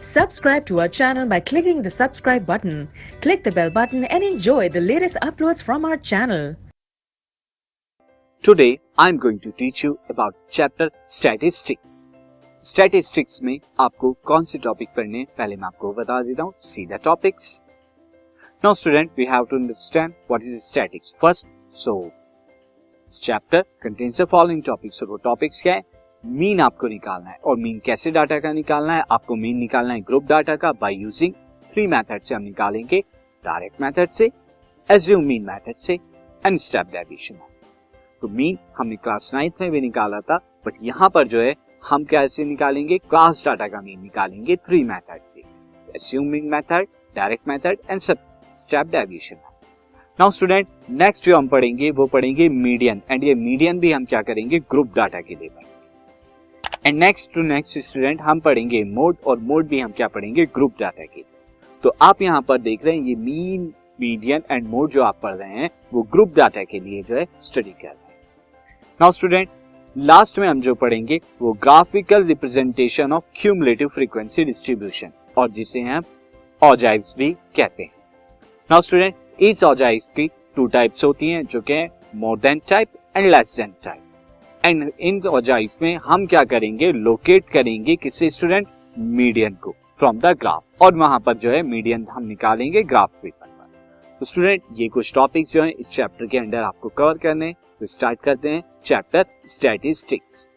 Subscribe to our channel by clicking the subscribe button. Click the bell button and enjoy the latest uploads from our channel. Today I am going to teach you about chapter statistics. Statistics में आपको कौन से topic पढ़ने हैं पहले मैं आपको बता देता हूँ. See the topics. Now student, we have to understand what is statistics first. So this chapter contains the following topics. So वो टॉपिक्स क्या है? मीन आपको निकालना है. और मीन कैसे डाटा का निकालना है? आपको मीन निकालना है ग्रुप डाटा का बाय यूजिंग 3 मेथड से. हम निकालेंगे डायरेक्ट मेथड से, एज्यूम मीन मेथड से एंड स्टेप डेविएशन. तो मीन हमने क्लास 9th में भी निकाला था, बट यहाँ पर जो है हम कैसे निकालेंगे? क्लास डाटा का मीन निकालेंगे 3 मेथड से, assume mean method, direct method and step deviation. Now student, next जो हम पढ़ेंगे वो पढ़ेंगे मीडियन. एंड ये मीडियन भी हम क्या करेंगे? ग्रुप डाटा के लिए पढ़ेंगे. And next to next student हम पढ़ेंगे मोड, और मोड भी हम क्या पढ़ेंगे? ग्रुप डाटा के. तो आप यहाँ पर देख रहे हैं ये मीन, मीडियन एंड मोड जो आप पढ़ रहे हैं वो ग्रुप डाटा के लिए जो है स्टडी कर रहे हैं. नाउ स्टूडेंट, लास्ट में हम जो पढ़ेंगे वो graphical representation of cumulative frequency distribution, और जिसे हम ऑजाइव्स भी कहते हैं. नाउ स्टूडेंट, इस ऑजाइव्स की 2 टाइप्स होती हैं, जो कि है more than type and less than type. And in ogives में हम क्या करेंगे? लोकेट करेंगे किससे स्टूडेंट? मीडियन को फ्रॉम द ग्राफ, और वहां पर जो है मीडियन हम निकालेंगे ग्राफ पेपर पर. तो स्टूडेंट, ये कुछ टॉपिक्स जो है इस चैप्टर के अंदर आपको कवर करने हैं. तो स्टार्ट करते हैं चैप्टर स्टैटिस्टिक्स.